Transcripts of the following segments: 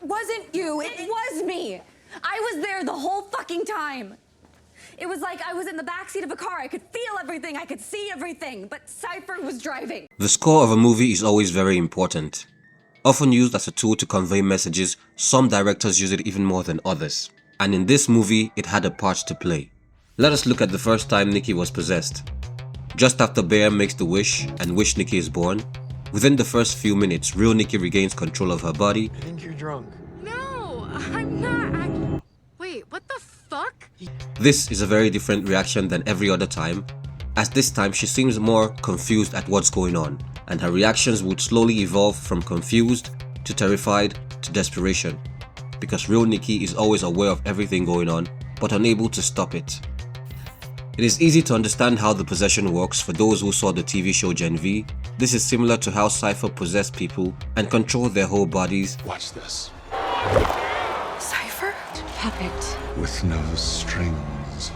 wasn't you, it was me. I was there the whole fucking time. It was like I was in the backseat of a car. I could feel everything, I could see everything, but Cypher was driving. The score of a movie is always very important. Often used as a tool to convey messages, some directors use it even more than others. And in this movie, it had a part to play. Let us look at the first time Nikki was possessed. Just after Bear makes the wish and Wish Nikki is born, within the first few minutes, real Nikki regains control of her body. I think you're drunk. No, I'm not. Wait, what the fuck? This is a very different reaction than every other time, as this time she seems more confused at what's going on, and her reactions would slowly evolve from confused to terrified to desperation, because real Nikki is always aware of everything going on, but unable to stop it. It is easy to understand how the possession works for those who saw the TV show Gen V. This is similar to how Cypher possessed people and controlled their whole bodies. Watch this. Cypher? Puppet. With no strings.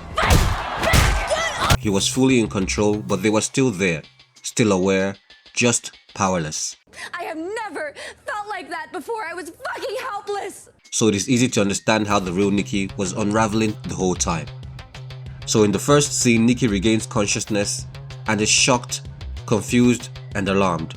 He was fully in control, but they were still there, still aware, just powerless. I have never felt like that before. I was fucking helpless. So it is easy to understand how the real Nikki was unraveling the whole time. So in the first scene, Nikki regains consciousness and is shocked, confused, and alarmed.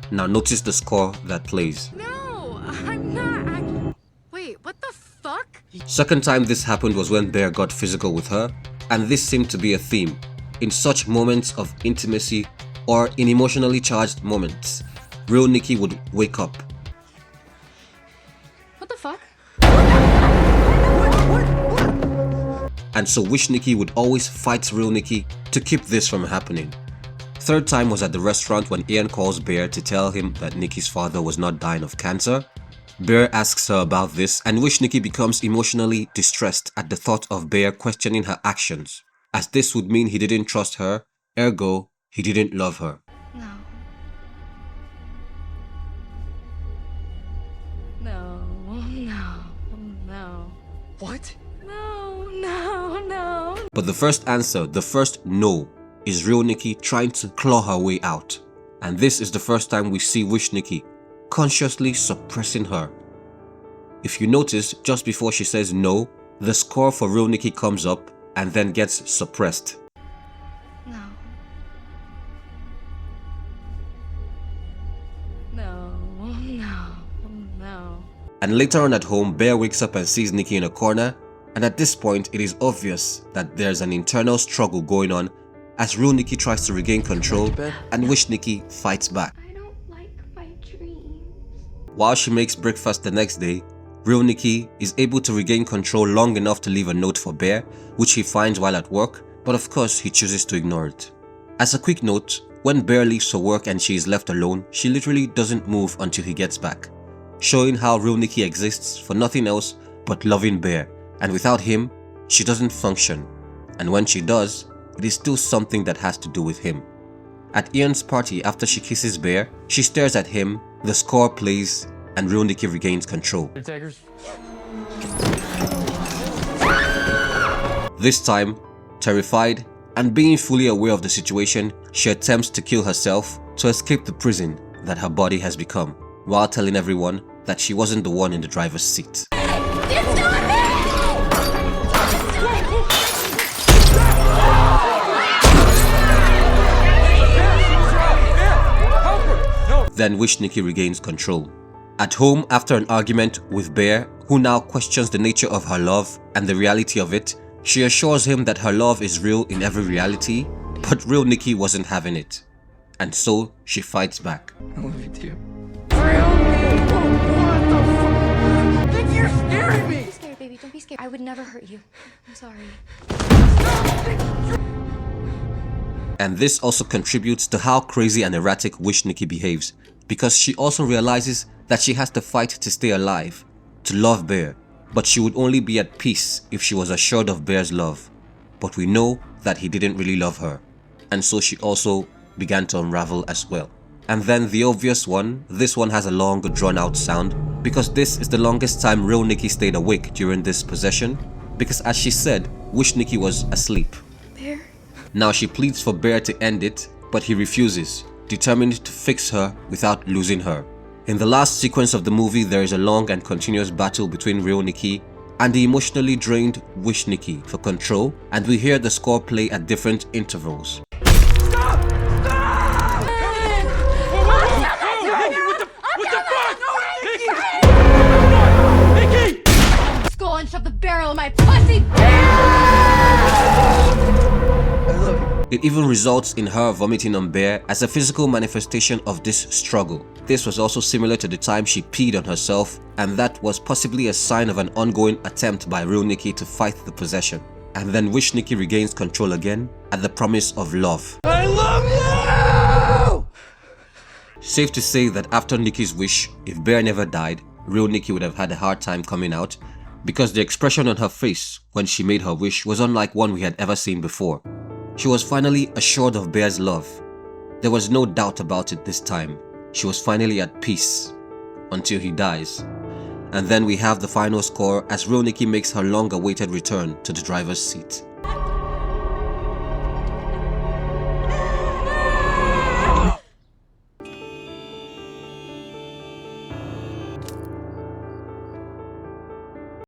Now notice the score that plays. No, I'm not. Wait, what the fuck? Second time this happened was when Bear got physical with her, and this seemed to be a theme. In such moments of intimacy or in emotionally charged moments, real Nikki would wake up. What the fuck? And so Wish Nikki would always fight real Nikki to keep this from happening. Third time was at the restaurant when Ian calls Bear to tell him that Nikki's father was not dying of cancer. Bear asks her about this, and Wish Nikki becomes emotionally distressed at the thought of Bear questioning her actions, as this would mean he didn't trust her, ergo, he didn't love her. No. No, no, no. What? No, no, no. But the first answer, the first no, is real Nikki trying to claw her way out. And this is the first time we see Wish Nikki consciously suppressing her. If you notice, just before she says no, the score for real Nikki comes up and then gets suppressed. No. No, no, no. And later on at home, Bear wakes up and sees Nikki in a corner, and at this point it is obvious that there's an internal struggle going on as real Nikki tries to regain control and Wish Nikki fights back. I don't like my dreams. While she makes breakfast the next day, real Nikki is able to regain control long enough to leave a note for Bear, which he finds while at work, but of course he chooses to ignore it. As a quick note, when Bear leaves for work and she is left alone, she literally doesn't move until he gets back, showing how real Nikki exists for nothing else but loving Bear, and without him, she doesn't function, and when she does, it is still something that has to do with him. At Ian's party after she kisses Bear, she stares at him, the score plays, and real Nikki regains control. This time, terrified and being fully aware of the situation, she attempts to kill herself to escape the prison that her body has become, while telling everyone that she wasn't the one in the driver's seat. Then Wish Nikki regains control. At home, after an argument with Bear, who now questions the nature of her love and the reality of it, she assures him that her love is real in every reality, but real Nikki wasn't having it. And so she fights back. I love you too. Nikki, you're scaring me! Don't be scared, baby. Don't be scared. I would never hurt you. I'm sorry. And this also contributes to how crazy and erratic Wish Nikki behaves, because she also realizes that she has to fight to stay alive, to love Bear, but she would only be at peace if she was assured of Bear's love. But we know that he didn't really love her, and so she also began to unravel as well. And then the obvious one, this one has a long drawn out sound, because this is the longest time real Nikki stayed awake during this possession, because as she said, Wish Nikki was asleep. Bear? Now she pleads for Bear to end it, but he refuses, determined to fix her without losing her. In the last sequence of the movie, there is a long and continuous battle between real Nikki and the emotionally drained Wish Nikki for control, and we hear the score play at different intervals. Skull and shove the barrel in my pussy. It even results in her vomiting on Bear as a physical manifestation of this struggle. This was also similar to the time she peed on herself, and that was possibly a sign of an ongoing attempt by real Nikki to fight the possession. And then Wish Nikki regains control again at the promise of love. I love you! Safe to say that after Nikki's wish, if Bear never died, real Nikki would have had a hard time coming out, because the expression on her face when she made her wish was unlike one we had ever seen before. She was finally assured of Bear's love. There was no doubt about it this time. She was finally at peace until he dies. And then we have the final score as real Nikki makes her long-awaited return to the driver's seat.